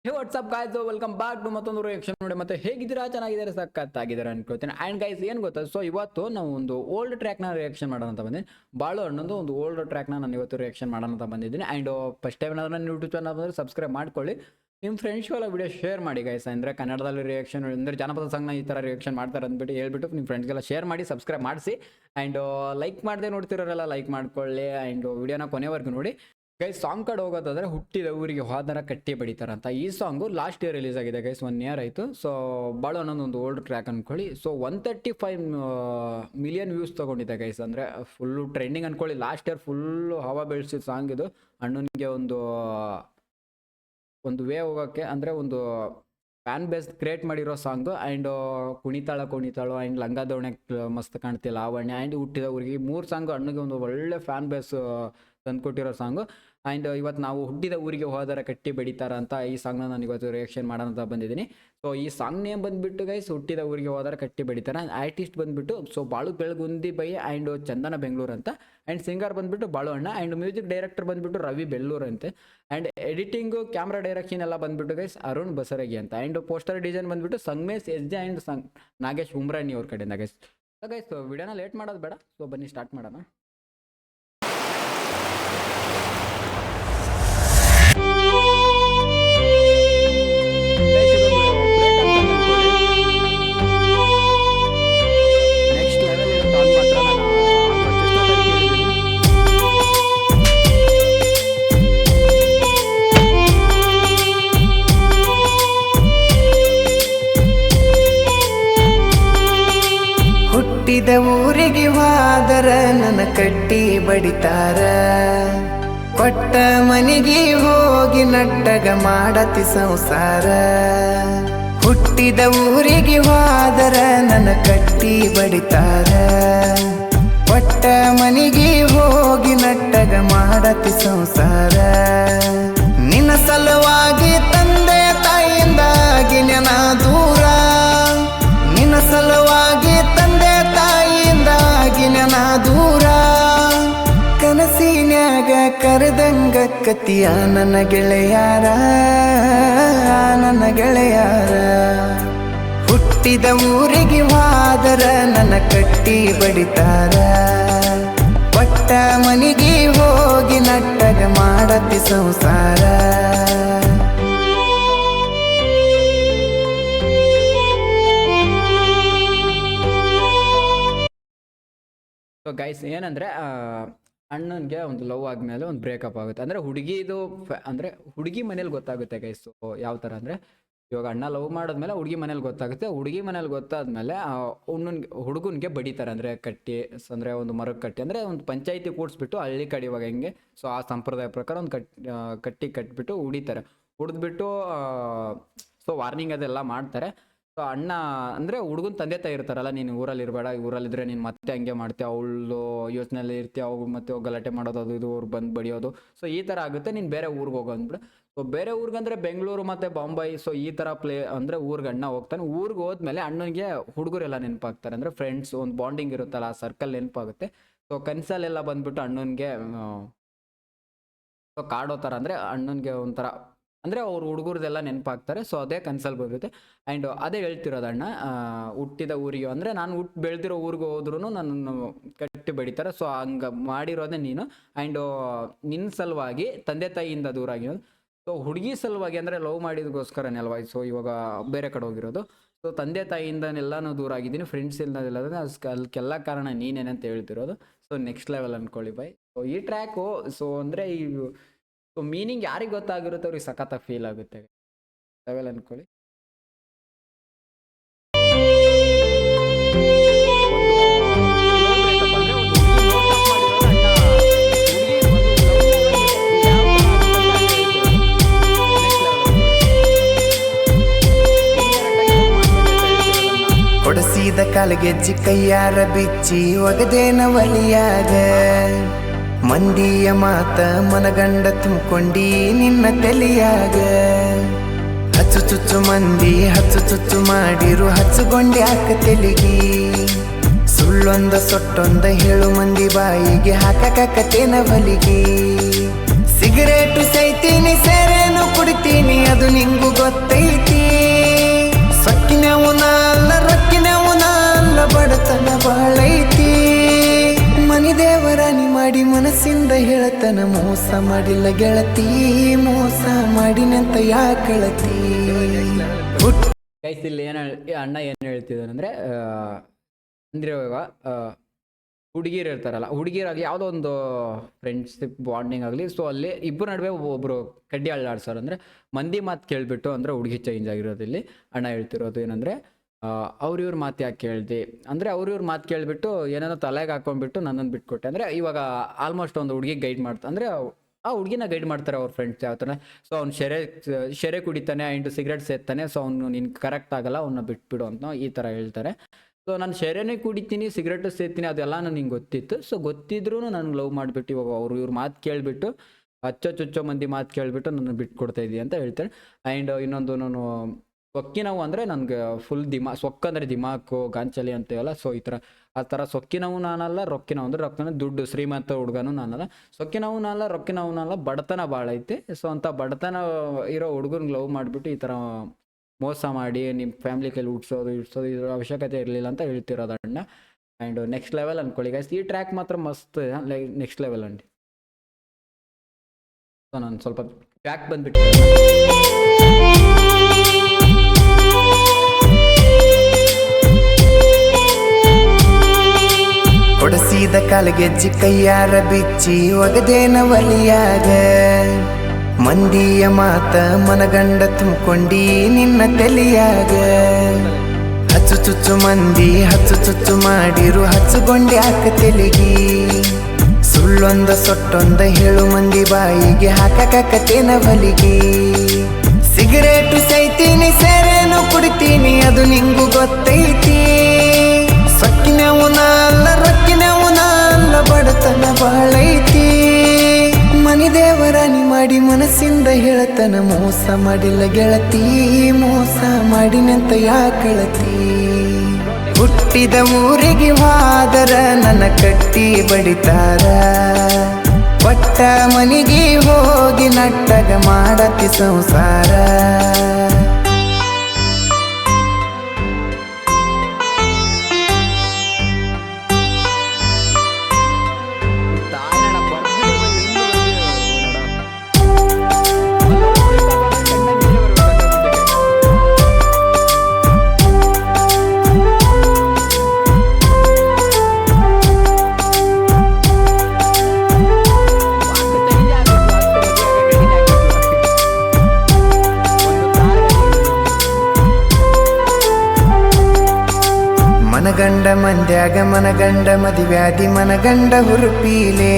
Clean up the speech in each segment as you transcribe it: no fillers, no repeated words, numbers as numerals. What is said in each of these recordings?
Hey what's up guys welcome back to ಮತ್ತೊಂದು reaction ನೋಡಿ. ಮತ್ತೆ ಹೇಗಿದ್ದೀರಾ? ಚೆನ್ನಾಗಿದ್ದಾರೆ, ಸಕ್ಕತ್ತಾಗಿದ್ದಾರೆ ಅನ್ಕೋತೀನಿ. ಆ್ಯಂಡ್ ಗೈಸ್ ಏನು ಗೊತ್ತಾ, ಸೊ ಇವತ್ತು ನಾವು ಒಂದು ಓಲ್ಡ್ ಟ್ರ್ಯಾಕ್ನ ರಿಯಾಕ್ಷನ್ ಮಾಡೋಣ ಅಂತ ಬಂದಿದ್ದೀನಿ. ಬಾಳು ಹಣ್ಣೊಂದು ಒಂದು ಓಲ್ಡ್ ಟ್ರ್ಯಾಕ್ನ ನಾನು ಇವತ್ತು ರಿಯಾಕ್ಷನ್ ಮಾಡೋಣ ಅಂತ ಬಂದಿದ್ದೀನಿ. ಆ್ಯಂಡ್ ಫಸ್ಟ್ ಟೈಮ್ ಏನಾದರೂ ನನ್ನ ಯೂಟ್ಯೂಬ್ ಚಾನಲ್ ಬಂದರೆ ಸಬ್ಸ್ಕ್ರೈಬ್ ಮಾಡ್ಕೊಳ್ಳಿ, ನಿಮ್ಮ ಫ್ರೆಂಡ್ಸ್ಗೆಲ್ಲ ವಿಡಿಯೋ ಶೇರ್ ಮಾಡಿ ಗೈಸ್. ಅಂದರೆ ಕನ್ನಡದಲ್ಲಿ ರಿಯಾಕ್ಷನ್ ಅಂದರೆ ಜನಪದ ಸಾಂಗ್ನ ಈ ಥರ ರಿಯಾಕ್ಷನ್ ಮಾಡ್ತಾರೆ ಅಂದ್ಬಿಟ್ಟು ಹೇಳ್ಬಿಟ್ಟು ನಿಮ್ಮ ಫ್ರೆಂಡ್ಸ್ಗೆಲ್ಲ ಶೇರ್ ಮಾಡಿ, ಸಬ್ಸ್ಕ್ರೈಬ್ ಮಾಡಿಸಿ. ಆ್ಯಂಡ್ ಲೈಕ್ ಮಾಡದೆ ನೋಡ್ತಿರೋರೆಲ್ಲ ಲೈಕ್ ಮಾಡ್ಕೊಳ್ಳಿ. ಆ್ಯಂಡ್ ವಿಡಿಯೋನ ಕೊನೆವರೆಗೂ ನೋಡಿ ಗೈಸ್. ಸಾಂಗ್ ಕಡೆ ಹೋಗೋದಾದ್ರೆ ಹುಟ್ಟಿದ ಊರಿಗೆ ಹೋದರ ಕಟ್ಟಿ ಬಡಿತಾರಂತ ಈ ಸಾಂಗು ಲಾಸ್ಟ್ ಇಯರ್ ರಿಲೀಸ್ ಆಗಿದೆ ಗೈಸ್, 1 year ಆಯಿತು. ಸೊ ಭಾಳ ಅನ್ನೊಂದು ಓಲ್ಡ್ ಟ್ರ್ಯಾಕ್ ಅಂದ್ಕೊಳ್ಳಿ. ಸೊ 135 ಮಿಲಿಯನ್ ವ್ಯೂಸ್ ತೊಗೊಂಡಿದೆ ಗೈಸ್. ಅಂದರೆ ಫುಲ್ಲು ಟ್ರೆಂಡಿಂಗ್ ಅಂದ್ಕೊಳ್ಳಿ. ಲಾಸ್ಟ್ ಇಯರ್ ಫುಲ್ಲು ಹವಾ ಬೆಳೆಸಿದ ಸಾಂಗ್ ಇದು. ಅಣ್ಣನಿಗೆ ಒಂದು ವೇ ಹೋಗೋಕ್ಕೆ ಅಂದರೆ ಒಂದು ಫ್ಯಾನ್ ಬೇಸ್ ಕ್ರಿಯೇಟ್ ಮಾಡಿರೋ ಸಾಂಗು. ಆ್ಯಂಡ್ ಕುಣಿತಾಳು ಆ್ಯಂಡ್ ಲಂಗ ದೋಣೆ ಮಸ್ತ್ ಕಾಣ್ತಿಲ್ಲ ಲಾವಣ್ಯ ಆ್ಯಂಡ್ ಹುಟ್ಟಿದ ಊರಿಗೆ 3 ಸಾಂಗು ಅಣ್ಣಗೆ ಒಂದು ಒಳ್ಳೆ ಫ್ಯಾನ್ ಬೇಸ್ ತಂದುಕೊಟ್ಟಿರೋ ಸಾಂಗು. ಆ್ಯಂಡ್ ಇವತ್ತು ನಾವು ಹುಟ್ಟಿದ ಊರಿಗೆ ಹೋದರ ಕಟ್ಟಿ ಬೆಡಿತಾರ ಅಂತ ಈ ಸಾಂಗ್ನ ನಾನು ಇವತ್ತು ರಿಯಾಕ್ಷನ್ ಮಾಡೋಣ ಅಂತ ಬಂದಿದ್ದೀನಿ. ಸೊ ಈ ಸಾಂಗ್ ನೇಮ್ ಬಂದುಬಿಟ್ಟು ಗೈಸ್ ಹುಟ್ಟಿದ ಊರಿಗೆ ಹೋದರ ಕಟ್ಟಿ ಬೆಡಿತಾರ. ಆರ್ಟಿಸ್ಟ್ ಬಂದುಬಿಟ್ಟು ಸೊ ಬಾಳು ಬೆಳಗುಂದಿ ಬೈ ಆ್ಯಂಡ್ ಚಂದನ ಬೆಂಗಳೂರು ಅಂತ. ಆ್ಯಂಡ್ ಸಿಂಗರ್ ಬಂದುಬಿಟ್ಟು ಬಾಳು ಅಣ್ಣ. ಆ್ಯಂಡ್ ಮ್ಯೂಸಿಕ್ ಡೈರೆಕ್ಟರ್ ಬಂದುಬಿಟ್ಟು ರವಿ ಬೆಳ್ಳೂರು ಅಂತೆ. ಆ್ಯಂಡ್ ಎಡಿಟಿಂಗು ಕ್ಯಾಮ್ರಾ ಡೈರೆಕ್ಷನ್ ಎಲ್ಲ ಬಂದುಬಿಟ್ಟು ಗೈಸ್ ಅರುಣ್ ಬಸರಗಿ ಅಂತ. ಆ್ಯಂಡ್ ಪೋಸ್ಟರ್ ಡಿಸೈನ್ ಬಂದುಬಿಟ್ಟು Sangamesh S J and Nagesh Umrani ಅವ್ರ ಕಡೆಯಿಂದ ಗೈಸ್. ಗೈಸ್ ವಿಡಿಯೋನ ಲೇಟ್ ಮಾಡೋದು ಬೇಡ, ಸೊ ಬನ್ನಿ ಸ್ಟಾರ್ಟ್ ಮಾಡೋಣ. ಹುಟ್ಟಿದ ಊರಿಗೆ ಹೋದರ ನನ್ನ ಕಟ್ಟಿ ಬಡಿತಾರ, ಕೊಟ್ಟ ಮನೆಗೆ ಹೋಗಿ ನಟ್ಟಗ ಮಾಡತಿ ಸಂಸಾರ. ಹುಟ್ಟಿದ ಊರಿಗೆ ಹೋದರ ನನ್ನ ಕಟ್ಟಿ ಬಡಿತಾರ, ಕೊಟ್ಟ ಮನೆಗೆ ಹೋಗಿ ನಟ್ಟಗ ಮಾಡತಿ ಸಂಸಾರ. ನಿನ್ನ ಸಲುವಾಗಿ ತಂದೆ ತಾಯಿಯಿಂದಾಗಿ ನೆನ ದೂರ, ನಿನ್ನ ಸಲುವಾಗಿ ತಂದೆ ತಾಯಿಯಿಂದಾಗಿ ನೆನ ದೂರ. ಕನಸಿನ್ಯಾಗ ಕರೆದಂಗ ಕತಿಯ ನನ್ನ ಗೆಳೆಯಾರ, ನನ್ನ ಗೆಳೆಯಾರ. ಹುಟ್ಟಿದ ಊರಿಗೆ ಹೋದರ ನನ್ನ ಕಟ್ಟಿ ಬಡಿತಾರ, ಕೊಟ್ಟ ಮನೆಗೆ ಹೋಗಿ ನಟ್ಟಗ ಮಾಡತಿ ಸಂಸಾರ. ಸೊ ಗೈಸ್ ಏನಂದರೆ ಅಣ್ಣನಿಗೆ ಒಂದು ಲವ್ ಆದಮೇಲೆ ಒಂದು ಬ್ರೇಕಪ್ ಆಗುತ್ತೆ. ಅಂದರೆ ಹುಡುಗಿದು ಅಂದರೆ ಹುಡುಗಿ ಮನೇಲಿ ಗೊತ್ತಾಗುತ್ತೆ ಗೈಸ್. ಯಾವ ಥರ ಅಂದರೆ ಇವಾಗ ಅಣ್ಣ ಲವ್ ಮಾಡಿದ್ಮೇಲೆ ಹುಡುಗಿ ಮನೇಲಿ ಗೊತ್ತಾಗುತ್ತೆ. ಹುಡುಗಿ ಮನೇಲಿ ಗೊತ್ತಾದ್ಮೇಲೆ ಹುಡುಗನಿಗೆ ಬಡಿತಾರೆ. ಅಂದರೆ ಕಟ್ಟಿ ಅಂದರೆ ಒಂದು ಮರಕ್ಕೆ ಕಟ್ಟಿ ಅಂದರೆ ಒಂದು ಪಂಚಾಯಿತಿ ಕೂಡಿಸ್ಬಿಟ್ಟು ಹಳ್ಳಿ ಕಡೆ ಇವಾಗ ಹೆಂಗೆ ಸೊ ಆ ಸಂಪ್ರದಾಯ ಪ್ರಕಾರ ಒಂದು ಕಟ್ಟಿಬಿಟ್ಟು ಹೊಡಿತಾರೆ. ಹೊಡೆದ್ಬಿಟ್ಟು ಸೊ ವಾರ್ನಿಂಗ್ ಅದೆಲ್ಲ ಮಾಡ್ತಾರೆ. ಸೊ ಅಣ್ಣ ಅಂದರೆ ಹುಡುಗನ ತಂದೆ ತಾಯಿ ಇರ್ತಾರಲ್ಲ, ನೀನು ಊರಲ್ಲಿ ಇರಬೇಡ, ಊರಲ್ಲಿದ್ದರೆ ನೀನು ಮತ್ತೆ ಹಂಗೆ ಮಾಡ್ತೀಯ, ಅವಳು ಯೋಚನೆಯಲ್ಲಿ ಇರ್ತೀಯ, ಅವು ಮತ್ತೆ ಗಲಾಟೆ ಮಾಡೋದು ಅದು ಇದು ಅವ್ರು ಬಂದು ಬಡಿಯೋದು. ಸೊ ಈ ಥರ ಆಗುತ್ತೆ, ನೀನು ಬೇರೆ ಊರಿಗೆ ಹೋಗೋ ಅಂದ್ಬಿಡು. ಸೊ ಬೇರೆ ಊರಿಗಂದರೆ ಬೆಂಗಳೂರು ಮತ್ತು ಬಾಂಬೈ ಸೊ ಈ ಥರ ಅಂದರೆ ಊರಿಗೆ ಅಣ್ಣ ಹೋಗ್ತಾನೆ. ಊರಿಗೆ ಹೋದ್ಮೇಲೆ ಅಣ್ಣನಿಗೆ ಹುಡುಗರೆಲ್ಲ ನೆನಪಾಗ್ತಾರೆ. ಅಂದರೆ ಫ್ರೆಂಡ್ಸ್ ಒಂದು ಬಾಂಡಿಂಗ್ ಇರುತ್ತಲ್ಲ, ಆ ಸರ್ಕಲ್ ನೆನಪಾಗುತ್ತೆ. ಸೊ ಕನಸಲ್ಲೆಲ್ಲ ಬಂದ್ಬಿಟ್ಟು ಅಣ್ಣನಿಗೆ ಸೊ ಕಾಡೋ ಥರ ಅಂದರೆ ಅಣ್ಣನಿಗೆ ಒಂಥರ ಅಂದರೆ ಅವ್ರು ಹುಡುಗರದೆಲ್ಲ ನೆನಪಾಗ್ತಾರೆ. ಸೊ ಅದೇ ಕನ್ಸಲ್ಲಿ ಬರುತ್ತೆ. ಆ್ಯಂಡ್ ಅದೇ ಹೇಳ್ತಿರೋದು ಅಣ್ಣ ಹುಟ್ಟಿದ ಊರಿಗೆ ಅಂದರೆ ನಾನು ಬೆಳೆದಿರೋ ಊರಿಗೆ ಹೋದ್ರೂ ನನ್ನನ್ನು ಕಟ್ಟಿ ಬೆಡಿತಾರೆ. ಸೊ ಹಂಗೆ ಮಾಡಿರೋದೇ ನೀನು. ಆ್ಯಂಡ್ ನಿನ್ನ ಸಲುವಾಗಿ ತಂದೆ ತಾಯಿಯಿಂದ ದೂರ ಆಗಿರೋದು. ಸೊ ಹುಡುಗಿ ಸಲುವಾಗಿ ಅಂದರೆ ಲವ್ ಮಾಡಿದಗೋಸ್ಕರನೇ ಅಲ್ವಾ ಸೊ ಇವಾಗ ಬೇರೆ ಕಡೆ ಹೋಗಿರೋದು. ಸೊ ತಂದೆ ತಾಯಿಯಿಂದನೆಲ್ಲನೂ ದೂರ ಆಗಿದ್ದೀನಿ, ಫ್ರೆಂಡ್ಸ್ ಇಲ್ಲದಿಲ್ಲ, ಅದಕ್ಕೆಲ್ಲ ಕಾರಣ ನೀನೇನಂತ ಹೇಳ್ತಿರೋದು. ಸೊ ನೆಕ್ಸ್ಟ್ ಲೆವೆಲ್ ಅಂದ್ಕೊಳ್ಳಿ ಬೈ. ಸೊ ಈ ಟ್ರ್ಯಾಕು ಸೊ ಅಂದರೆ ಈ ಸೊ ಮೀನಿಂಗ್ ಯಾರಿಗೆ ಗೊತ್ತಾಗಿರುತ್ತೆ ಅವ್ರಿಗೆ ಸಖತ್ತಾಗಿ ಫೀಲ್ ಆಗುತ್ತೆ ಲೆವೆಲ್ ಅಂದ್ಕೊಳ್ಳಿ. ಕೊಡಸಿದ ಕಾಲಿಗೆಜ್ಜಿ ಕೈಯಾರ ಬಿಚ್ಚಿ ಒಗದೇನ ಒಲಿಯಾಗ, ಮಂದಿಯ ಮಾತ ಮನಗಂಡ ತುಂಬಿಕೊಂಡಿ ನಿನ್ನ ತಲೆಯಾಗ. ಹಚ್ಚು ಚುಚ್ಚು ಮಂದಿ ಹಚ್ಚು ಚುಚ್ಚು ಮಾಡಿರು ಹಚ್ಚುಗೊಂಡಿ ಹಾಕ ತೆಲಿಗಿ, ಸುಳ್ಳೊಂದ ಸೊಟ್ಟೊಂದ ಹೇಳು ಮಂದಿ ಬಾಯಿಗೆ ಹಾಕಕತ್ತೇನ ಬಲಿಗಿ. ಸಿಗರೇಟು ಸೈತೀನಿ ಸೇರೇನು ಕುಡಿತೀನಿ ಅದು ನಿಂಗು ಗೊತ್ತೈತಿ ಸೊಕ್ಕಿನವನ ಅಲ್ಲ ರೊಕ್ಕಿನವನ ಅಲ್ಲ ಬಡತನ ಬಾಳೈತಿ ಮನಿ ದೇವರಾಣಿ ಮಾಡಿ ಮನಸ್ಸಿಂದ ಹೇಳತನ ಮೋಸ ಮಾಡಿಲ್ಲ ಗೆಳತಿ ಮೋಸ ಮಾಡಿನಂತ ಯಾಕಳತಿ ಗೈಸ್ ಇಲ್ಲಿ ಅಣ್ಣ ಏನು ಹೇಳ್ತಿದ್ದಾನೆ ಅಂದರೆ ಅಂದರೆ ಇವಾಗ ಹುಡುಗಿರು ಇರ್ತಾರಲ್ಲ ಹುಡುಗಿರಾಗಲಿ ಯಾವುದೋ ಒಂದು ಫ್ರೆಂಡ್ಶಿಪ್ ಬಾಂಡಿಂಗ್ ಆಗಲಿ ಸೊ ಅಲ್ಲಿ ಇಬ್ಬರು ನಡುವೆ ಒಬ್ಬರು ಕಡ್ಡಿ ಅಳ್ಳಾಡ್ಸೋರು ಅಂದರೆ ಮಂದಿ ಮಾತು ಕೇಳಿಬಿಟ್ಟು ಅಂದರೆ ಹುಡುಗಿ ಚೇಂಜ್ ಆಗಿರೋದು ಇಲ್ಲಿ ಅಣ್ಣ ಹೇಳ್ತಿರೋದು ಏನಂದರೆ ಅವ್ರಿವ್ರ ಮಾತು ಯಾಕೆ ಕೇಳ್ದು ಅಂದರೆ ಅವ್ರಿವ್ರ ಮಾತು ಕೇಳಿಬಿಟ್ಟು ಏನೇನೋ ತಲೆಗೆ ಹಾಕೊಂಡ್ಬಿಟ್ಟು ನನ್ನನ್ನು ಬಿಟ್ಕೊಟ್ಟೆ ಅಂದರೆ ಇವಾಗ ಆಲ್ಮೋಸ್ಟ್ ಒಂದು ಹುಡುಗಿ ಗೈಡ್ ಮಾಡ್ತಾ ಅಂದರೆ ಆ ಹುಡುಗಿನ ಗೈಡ್ ಮಾಡ್ತಾರೆ ಅವ್ರ ಫ್ರೆಂಡ್ಸ್ ಯಾವ ಥರ ಸೊ ಅವ್ನು ಶೆರೆ ಕುಡಿತಾನೆ ಆ್ಯಂಡ್ ಸಿಗರೇಟ್ ಸೇರ್ತಾನೆ ಸೊ ಅವ್ನು ನಿನ್ಗೆ ಕರೆಕ್ಟ್ ಆಗಲ್ಲ ಅವನ್ನ ಬಿಟ್ಬಿಡು ಅಂತ ಈ ಥರ ಹೇಳ್ತಾರೆ ಸೊ ನಾನು ಶೆರೆನೇ ಕುಡಿತೀನಿ ಸಿಗರೇಟು ಸೇರ್ತೀನಿ ಅದೆಲ್ಲ ನನಗೆ ಗೊತ್ತಿತ್ತು ಸೊ ಗೊತ್ತಿದ್ರೂ ನಾನು ಲವ್ ಮಾಡಿಬಿಟ್ಟು ಇವಾಗ ಇವ್ರ ಮಾತು ಕೇಳಿಬಿಟ್ಟು ಚುಚ್ಚೋ ಮಂದಿ ಮಾತು ಕೇಳಿಬಿಟ್ಟು ನನ್ನ ಬಿಟ್ಕೊಡ್ತಾ ಇದ್ದೀವಿ ಅಂತ ಹೇಳ್ತಾರೆ ಆ್ಯಂಡ್ ಇನ್ನೊಂದು ನಾನು ಸೊಕ್ಕಿನವು ಅಂದರೆ ನನಗೆ ಫುಲ್ ಸೊಕ್ಕಂದರೆ ದಿಮಾಕು ಗಾಂಚಲಿ ಅಂತೀವಲ್ಲ ಸೊ ಈ ಥರ ಆ ಥರ ಸೊಕ್ಕಿನವು ನಾನಲ್ಲ ರೊಕ್ಕಿನವು ಅಂದರೆ ರೊಕ್ಕನ ದುಡ್ಡು ಶ್ರೀಮಂತ ಹುಡುಗನೂ ನಾನಲ್ಲ ಸೊಕ್ಕಿನವು ನಾನಲ್ಲ ರೊಕ್ಕಿನವು ನಾನಲ್ಲ ಬಡತನ ಭಾಳ ಐತೆ ಸೊ ಅಂಥ ಬಡತನ ಇರೋ ಹುಡುಗನಿಗೆ ಲವ್ ಮಾಡಿಬಿಟ್ಟು ಈ ಥರ ಮೋಸ ಮಾಡಿ ನಿಮ್ಮ ಫ್ಯಾಮಿಲಿ ಕೈಲಿ ಇಡ್ಸೋದು ಇದ್ರ ಅವಶ್ಯಕತೆ ಇರಲಿಲ್ಲ ಅಂತ ಹೇಳ್ತಿರೋದು ಅಣ್ಣ ಆ್ಯಂಡ್ ನೆಕ್ಸ್ಟ್ ಲೆವೆಲ್ ಅಂದ್ಕೊಳ್ಳಿ ಗೈಸ್ ಈ ಟ್ರ್ಯಾಕ್ ಮಾತ್ರ ಮಸ್ತ್ ಲೈಕ್ ನೆಕ್ಸ್ಟ್ ಲೆವೆಲ್ ಅಂಡಿ ಸೊ ನಾನು ಸ್ವಲ್ಪ ಬ್ಯಾಕ್ ಬಂದ್ಬಿಟ್ಟು ಕೊಡಸಿದ ಕಾಲಗೆಜ್ಜಿ ಕೈಯಾರ ಬಿಚ್ಚಿ ಒಗದೇನ ಒಲಿಯಾಗ ಮಂದಿಯ ಮಾತ ಮನಗಂಡ ತುಂಬ್ಕೊಂಡಿ ನಿನ್ನ ತಲಿಯಾಗ ಹಚ್ಚು ಚುಚ್ಚು ಮಂದಿ ಹಚ್ಚು ಚುಚ್ಚು ಮಾಡಿರು ಹಚ್ಚುಗೊಂಡಿ ಹಾಕ ತೆಲಿಗಿ ಸುಳ್ಳೊಂದ ಸೊಟ್ಟೊಂದ ಹೇಳು ಮಂದಿ ಬಾಯಿಗೆ ಹಾಕಕತ್ತೇನ ಬಲಿಗಿ ಸಿಗರೇಟು ಸೈತೀನಿ ಸೇರೇನು ಕುಡಿತೀನಿ ಅದು ನಿಂಗು ಗೊತ್ತೈತಿ ಸೊಕ್ಕಿನವನ ಅಲ್ಲ ರೊಕ್ಕಿನವನ ಅಲ್ಲ ಬಡತನ ಬಾಳೈತಿ ಮನಿ ದೇವರಾಣಿ ಮಾಡಿ ಮನಸ್ಸಿಂದ ಹೇಳತನ ಮೋಸ ಮಾಡಿಲ್ಲ ಗೆಳತಿ ಮೋಸ ಮಾಡಿನಂತ ಯಾಕಳತಿ ಹುಟ್ಟಿದ ಊರಿಗೆ ಹೋದರ ನನ್ನ ಕಟ್ಟಿ ಬಡಿತಾರ ಒಟ್ಟ ಮನಿಗೆ ಹೋಗಿ ನಟ್ಟಗ ಮಾಡತಿ ಸಂಸಾರ ಮನಗಂಡ ಮಂದ್ಯಾಗ ಮನಗಂಡ ಮದಿವ್ಯಾಧಿ ಮನಗಂಡ ಹುರುಪೀಲೆ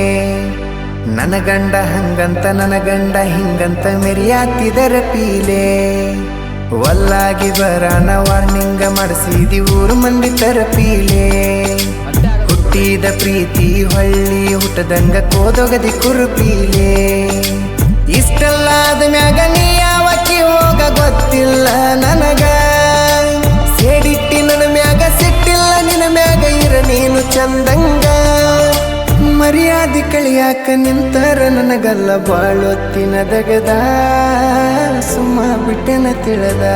ನನ್ನ ಗಂಡ ಹಂಗಂತ ನನ್ನ ಗಂಡ ಹಿಂಗಂತ ಮೆರಿಯಾತಿದರ ಪೀಲೆ ಒಲ್ಲಾಗಿ ಬರಾನ ವಾರ್ನಿಂಗ ಮಾಡಿಸಿದಿ ಊರು ಮಂದಿ ತರಪೀಲೆ ಹುಟ್ಟಿದ ಪ್ರೀತಿ ಹೊಳ್ಳಿ ಹುಟ್ಟದಂಗ ಕೋದೊಗದಿ ಕುರುಪೀಲೆ ಇಷ್ಟೆಲ್ಲ ಆದ ಮ್ಯಾಗ ನೀ ಯಾವಕ್ಕಿ ಹೋಗ ಗೊತ್ತಿಲ್ಲ ನನಗ ಸೇಡಿಟ್ಟಿ ನನ್ನ ಮ್ಯಾಗ ಸಿಟ್ಟಿಲ್ಲ ನಿನ್ನ ಮ್ಯಾಗ ಇರ ನೀನು ಚಂದಂಗ ಮರ್ಯಾದೆ ಕಳಿಯಾಕ ನಿಂತರ ನನಗಲ್ಲ ಬಾಳೊತ್ತಿನ ದಗದ ಸುಮ್ಮ ಬಿಟ್ಟೆನ ತಿಳಿದ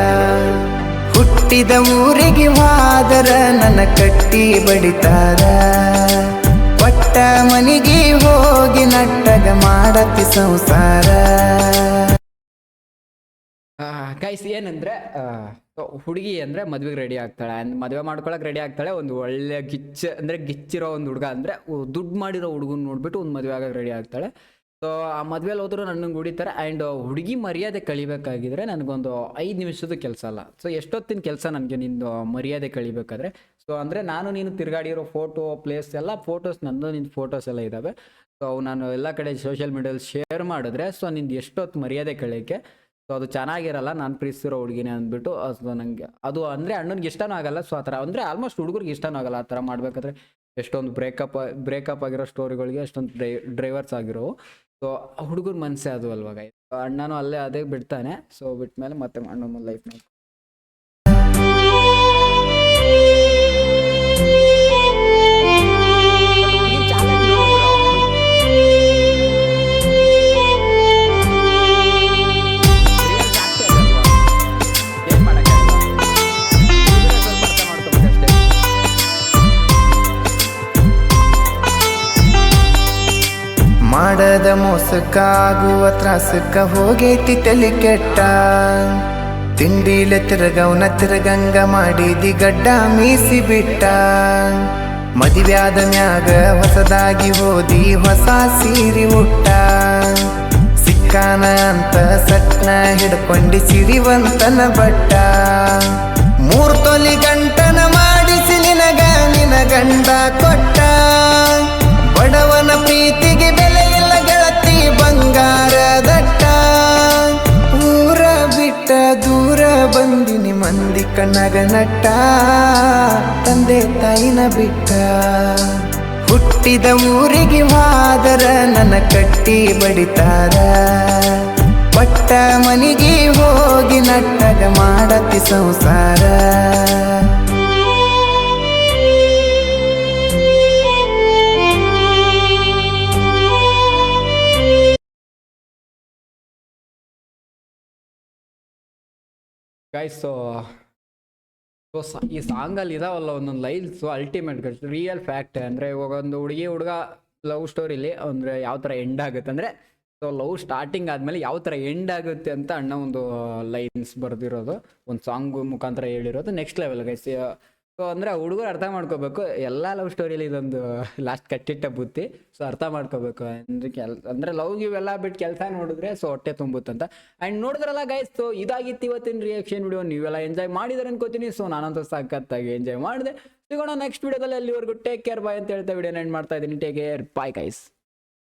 ಹುಟ್ಟಿದ ಊರಿಗೆ ಹೋದರ ನನ್ನ ಕಟ್ಟಿ ಬಡಿತಾರ ಒಟ್ಟ ಮನಿಗೆ ಹೋಗಿ ನಟ್ಟಗ ಮಾಡತಿ ಸಂಸಾರ ಗೈಸ್ ಏನಂದ್ರೆ ಹುಡುಗಿ ಅಂದ್ರೆ ಮದ್ವೆಗೆ ರೆಡಿ ಆಗ್ತಾಳೆ ಮದುವೆ ಮಾಡ್ಕೊಳಕ್ ರೆಡಿ ಆಗ್ತಾಳೆ ಒಂದು ಒಳ್ಳೆ ಗಿಚ್ಚಿರೋ ಒಂದು ಹುಡುಗ ಅಂದ್ರೆ ದುಡ್ಡು ಮಾಡಿರೋ ಹುಡುಗನ್ ನೋಡ್ಬಿಟ್ಟು ಒಂದು ಮದುವೆ ಆಗಕ್ಕೆ ರೆಡಿ ಆಗ್ತಾಳೆ ಸೊ ಆ ಮದ್ವೆಲಿ ಹೋದ್ರು ನನ್ನಂಗೆ ಹೊಡಿತಾರೆ ಆ್ಯಂಡ್ ಹುಡುಗಿ ಮರ್ಯಾದೆ ಕಳಿಬೇಕಾಗಿದ್ರೆ ನನಗೊಂದು 5 ನಿಮಿಷದ ಕೆಲಸ ಅಲ್ಲ ಸೊ ಎಷ್ಟೊತ್ತಿನ ಕೆಲಸ ನನಗೆ ನಿಂದು ಮರ್ಯಾದೆ ಕಳಿಬೇಕಾದ್ರೆ ಸೊ ಅಂದರೆ ನಾನು ನೀನು ತಿರುಗಾಡಿರೋ ಫೋಟೋ ಪ್ಲೇಸ್ ಎಲ್ಲ ಫೋಟೋಸ್ ನಂದು ನಿನ್ನ ಫೋಟೋಸ್ ಎಲ್ಲ ಇದ್ದಾವೆ ಸೊ ಅವು ನಾನು ಎಲ್ಲ ಕಡೆ ಸೋಷಿಯಲ್ ಮೀಡಿಯಲ್ಲಿ ಶೇರ್ ಮಾಡಿದ್ರೆ ಸೊ ನಿಂದು ಎಷ್ಟೊತ್ತು ಮರ್ಯಾದೆ ಕಳಿಯೋಕ್ಕೆ ಸೊ ಅದು ಚೆನ್ನಾಗಿರಲ್ಲ ನಾನು ಪ್ರೀತಿಸಿರೋ ಹುಡುಗಿನೇ ಅಂದ್ಬಿಟ್ಟು ಅದು ನನಗೆ ಅದು ಅಂದರೆ ಅಣ್ಣನಿಗೆ ಇಷ್ಟನೂ ಆಗಲ್ಲ ಸೊ ಆ ಥರ ಅಂದರೆ ಆಲ್ಮೋಸ್ಟ್ ಹುಡುಗರಿಗೆ ಇಷ್ಟನೂ ಆಗಲ್ಲ ಆ ಥರ ಮಾಡಬೇಕಾದ್ರೆ ಎಷ್ಟೊಂದು ಬ್ರೇಕಪ್ ಆಗಿರೋ ಸ್ಟೋರಿಗಳಿಗೆ ಎಷ್ಟೊಂದು ಡ್ರೈವರ್ಸ್ ಆಗಿರೋ ಸೊ ಹುಡುಗರ ಮನಸ್ಸೇ ಅದು ಅಲ್ವಾಗ ಅಣ್ಣನೂ ಅಲ್ಲೇ ಅದೇ ಬಿಡ್ತಾನೆ ಸೊ ಬಿಟ್ಮೇಲೆ ಮತ್ತೆ ಅಣ್ಣನ ಲೈಫ್ ಮೋಸಕ್ಕ ಆಗುವ ತ್ರಾಸಕ್ಕ ಹೋಗೈತಿ ತಲೆ ಕೆಟ್ಟ ತಿಂಡಿಲೆ ತಿರುಗವನ ತಿರುಗಂಗ ಮಾಡಿದಿ ಗಡ್ಡ ಮೀಸಿ ಬಿಟ್ಟ ಮದುವ್ಯಾದ ಮ್ಯಾಗ ಹೊಸದಾಗಿ ಹೋದಿ ಹೊಸ ಸೀರಿ ಉಟ್ಟ ಸಿಕ್ಕಾನ ಅಂತ ಸಟ್ನ ಹಿಡ್ಕೊಂಡಿ ಸಿರಿವಂತನ ಬಟ್ಟ 3 ತೊಲಿ ಗಂಟನ ಮಾಡಿಸಿ ನಿನಗ ನಿನ ಗಂಡ ಕೊಟ್ಟ ಬಡವನ ಪ್ರೀತಿಗೆ ಬೆಲೆ ಇಲ್ಲ ಗೆಳತಿ ಬಂಗಾರದಟ್ಟ ಊರ ಬಿಟ್ಟ ದೂರ ಬಂದಿನಿ ಮಂದಿ ಕಣ್ಣಗ ನಟ್ಟ ತಂದೆ ತಾಯಿನ ಬಿಟ್ಟ ಹುಟ್ಟಿದ ಊರಿಗೆ ಮಾದರ ನನ್ನ ಕಟ್ಟಿ ಬಡಿತಾರ ಪಟ್ಟ ಮನಿಗೆ ಹೋಗಿ ನಟ್ಟಗ ಮಾಡತಿ ಸಂಸಾರ ಗೈಸ್ ಸೊ ಈ ಸಾಂಗಲ್ಲಿ ಇದಾವಲ್ಲ ಒಂದೊಂದು lines ultimate guys, real fact. ಅಂದರೆ ಇವಾಗ ಒಂದು ಹುಡುಗ ಲವ್ ಸ್ಟೋರಿಲಿ ಅಂದರೆ ಯಾವ ಥರ ಎಂಡ್ ಆಗುತ್ತೆ ಅಂದರೆ, ಸೊ ಲವ್ ಸ್ಟಾರ್ಟಿಂಗ್ ಆದಮೇಲೆ ಯಾವ ಥರ ಎಂಡ್ ಆಗುತ್ತೆ ಅಂತ ಅಣ್ಣ ಒಂದು ಲೈನ್ಸ್ ಬರೆದಿರೋದು, ಒಂದು ಸಾಂಗ್ ಮುಖಾಂತರ ಹೇಳಿರೋದು ನೆಕ್ಸ್ಟ್ ಲೆವೆಲ್ ಗೈಸ್. ಸೊ ಅಂದರೆ ಹುಡುಗರು ಅರ್ಥ ಮಾಡ್ಕೋಬೇಕು, ಎಲ್ಲ ಲವ್ ಸ್ಟೋರಿಯಲ್ಲಿ ಇದೊಂದು ಲಾಸ್ಟ್ ಕಟ್ಟಿಟ್ಟ ಬುತ್ತಿ. ಸೊ ಅರ್ಥ ಮಾಡ್ಕೋಬೇಕು ಅಂದರೆ ಲವ್ ಇವೆಲ್ಲ ಬಿಟ್ಟು ಕೆಲಸ ನೋಡಿದ್ರೆ ಸೊ ಹೊಟ್ಟೆ ತುಂಬುತ್ತಂತ. ಆ್ಯಂಡ್ ನೋಡಿದ್ರಲ್ಲ ಗೈಸ್, ಸೊ ಇದಾಗಿತ್ತು ಇವತ್ತಿನ ರಿಯಾಕ್ಷನ್ ವಿಡಿಯೋ. ನೀವೆಲ್ಲ ಎಂಜಾಯ್ ಮಾಡಿದಾರೆ ಅನ್ಕೋತೀನಿ. ಸೊ ನಾನಂತೂ ಸಖತ್ತಾಗಿ ಎಂಜಾಯ್ ಮಾಡಿದೆ. ಸಿಗೋಣ ನೆಕ್ಸ್ಟ್ ವಿಡಿಯೋದಲ್ಲಿ. ಅಲ್ಲಿವರೆಗೂ ಟೇಕ್ ಕೇರ್ ಬಾಯ್ ಅಂತ ಹೇಳ್ತಾ ವಿಡಿಯೋನ ಎಂಡ್ ಮಾಡ್ತಾ ಇದ್ದೀನಿ. Take care bye guys.